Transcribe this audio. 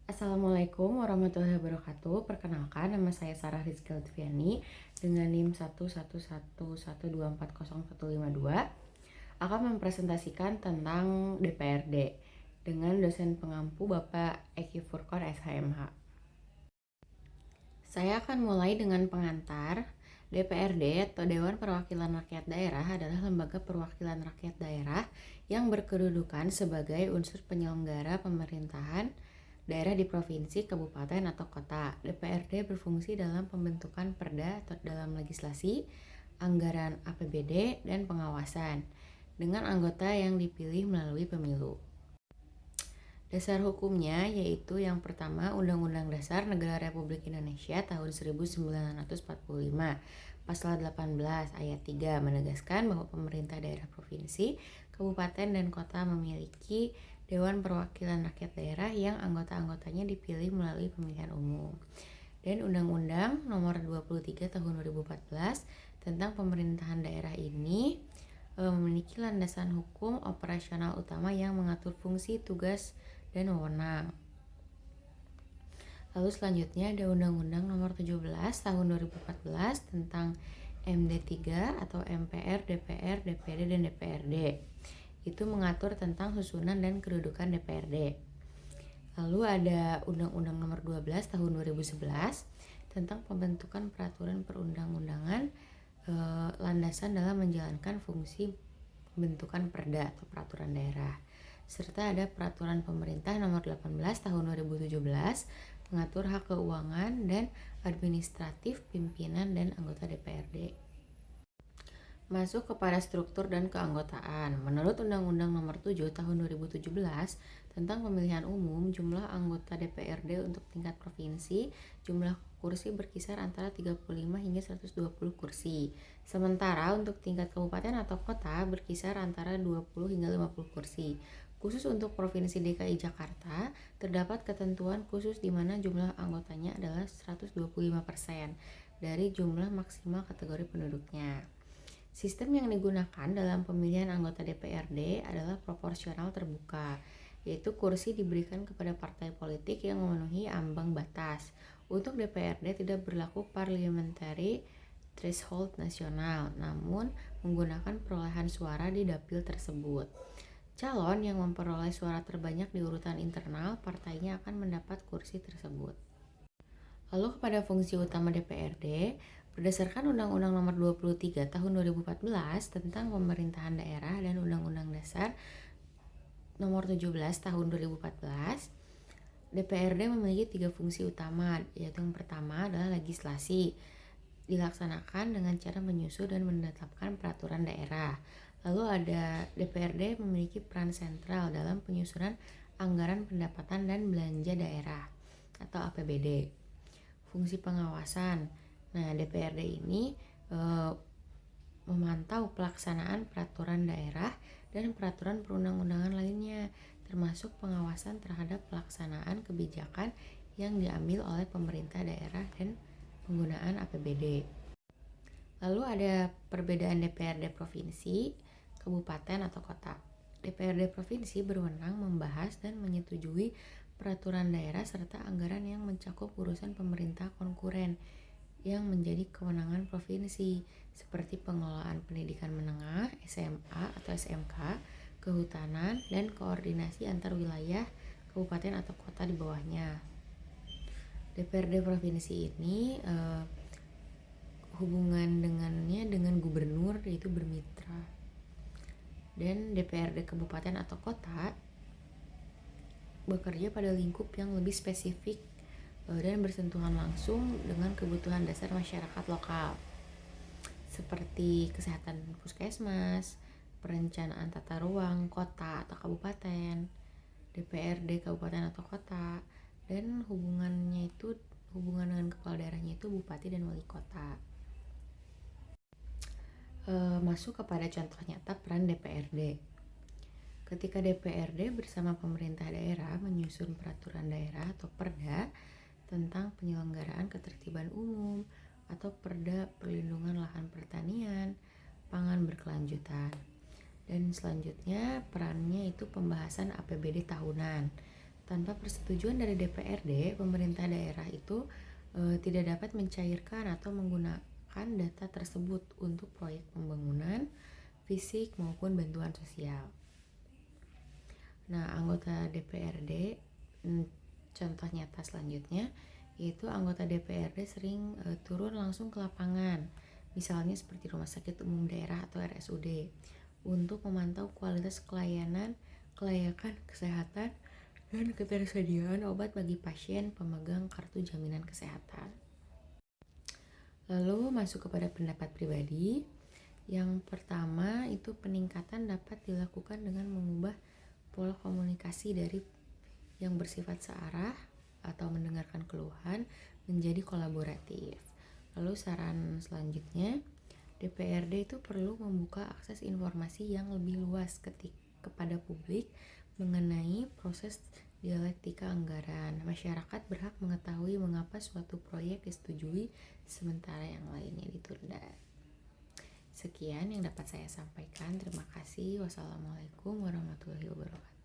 Assalamualaikum warahmatullahi wabarakatuh. Perkenalkan, nama saya Sarah Rizky Lutfiani dengan NIM 11112405152 akan mempresentasikan tentang DPRD dengan dosen pengampu Bapak Eki Furkon SHMH. Saya akan mulai dengan pengantar. DPRD atau Dewan Perwakilan Rakyat Daerah adalah lembaga perwakilan rakyat daerah yang berkedudukan sebagai unsur penyelenggara pemerintahan daerah di provinsi, kabupaten, atau kota. DPRD berfungsi dalam pembentukan perda atau dalam legislasi, anggaran APBD, dan pengawasan dengan anggota yang dipilih melalui pemilu. Dasar hukumnya yaitu yang pertama Undang-Undang Dasar Negara Republik Indonesia tahun 1945 Pasal 18 ayat 3 menegaskan bahwa pemerintah daerah provinsi, kabupaten, dan kota memiliki Dewan Perwakilan Rakyat Daerah yang anggota-anggotanya dipilih melalui pemilihan umum. Dan Undang-Undang Nomor 23 Tahun 2014 tentang pemerintahan daerah ini memiliki landasan hukum operasional utama yang mengatur fungsi, tugas, dan wewenang. Lalu selanjutnya ada Undang-Undang Nomor 17 Tahun 2014 tentang MD3 atau MPR, DPR, DPD, dan DPRD. Itu mengatur tentang susunan dan kedudukan DPRD. Lalu ada Undang-Undang Nomor 12 Tahun 2011 tentang pembentukan peraturan perundang-undangan landasan dalam menjalankan fungsi pembentukan perda atau peraturan daerah. Serta ada Peraturan Pemerintah Nomor 18 Tahun 2017 mengatur hak keuangan dan administratif pimpinan dan anggota DPRD. Masuk kepada struktur dan keanggotaan. Menurut Undang-Undang Nomor 7 Tahun 2017 tentang pemilihan umum, jumlah anggota DPRD untuk tingkat provinsi, jumlah kursi berkisar antara 35 hingga 120 kursi. Sementara untuk tingkat kabupaten atau kota berkisar antara 20 hingga 50 kursi. Khusus untuk Provinsi DKI Jakarta, terdapat ketentuan khusus di mana jumlah anggotanya adalah 125% dari jumlah maksimal kategori penduduknya. Sistem yang digunakan dalam pemilihan anggota DPRD adalah proporsional terbuka, yaitu kursi diberikan kepada partai politik yang memenuhi ambang batas. Untuk DPRD tidak berlaku parliamentary threshold nasional, namun menggunakan perolehan suara di dapil tersebut. Calon yang memperoleh suara terbanyak di urutan internal partainya akan mendapat kursi tersebut. Lalu kepada fungsi utama DPRD, berdasarkan Undang-Undang Nomor 23 Tahun 2014 tentang Pemerintahan Daerah dan Undang-Undang Dasar Nomor 17 Tahun 2014, DPRD memiliki 3 fungsi utama, yaitu yang pertama adalah legislasi, dilaksanakan dengan cara menyusun dan menetapkan peraturan daerah. Lalu ada DPRD memiliki peran sentral dalam penyusunan anggaran pendapatan dan belanja daerah atau APBD. Fungsi pengawasan. Nah, DPRD ini memantau pelaksanaan peraturan daerah dan peraturan perundang-undangan lainnya, termasuk pengawasan terhadap pelaksanaan kebijakan yang diambil oleh pemerintah daerah dan penggunaan APBD. Lalu ada perbedaan DPRD provinsi, kabupaten atau kota. DPRD provinsi berwenang membahas dan menyetujui peraturan daerah serta anggaran yang mencakup urusan pemerintah konkuren yang menjadi kewenangan provinsi, seperti pengelolaan pendidikan menengah, SMA atau SMK, kehutanan, dan koordinasi antar wilayah, kabupaten atau kota di bawahnya. DPRD provinsi ini hubungan dengannya dengan gubernur yaitu bermitra. Dan DPRD kabupaten atau kota bekerja pada lingkup yang lebih spesifik dan bersentuhan langsung dengan kebutuhan dasar masyarakat lokal, seperti kesehatan puskesmas, perencanaan tata ruang kota atau kabupaten, DPRD kabupaten atau kota, dan hubungan dengan kepala daerahnya itu bupati dan wali kota. Masuk kepada contoh nyata peran DPRD. Ketika DPRD bersama pemerintah daerah menyusun peraturan daerah atau perda tentang penyelenggaraan ketertiban umum atau perda perlindungan lahan pertanian, pangan berkelanjutan. Dan selanjutnya perannya itu pembahasan APBD tahunan. Tanpa persetujuan dari DPRD, pemerintah daerah itu tidak dapat mencairkan atau menggunakan data tersebut untuk proyek pembangunan fisik maupun bantuan sosial. Nah, anggota DPRD, contoh nyata selanjutnya, yaitu anggota DPRD sering turun langsung ke lapangan, misalnya seperti Rumah Sakit Umum Daerah atau RSUD, untuk memantau kualitas kelayakan kesehatan dan ketersediaan obat bagi pasien pemegang kartu jaminan kesehatan. Lalu masuk kepada pendapat pribadi. Yang pertama itu peningkatan dapat dilakukan dengan mengubah pola komunikasi dari yang bersifat searah atau mendengarkan keluhan menjadi kolaboratif. Lalu saran selanjutnya, DPRD itu perlu membuka akses informasi yang lebih luas kepada publik mengenai proses dialektika anggaran. Masyarakat berhak mengetahui mengapa suatu proyek disetujui sementara yang lainnya ditunda. Sekian yang dapat saya sampaikan. Terima kasih. Wassalamualaikum warahmatullahi wabarakatuh.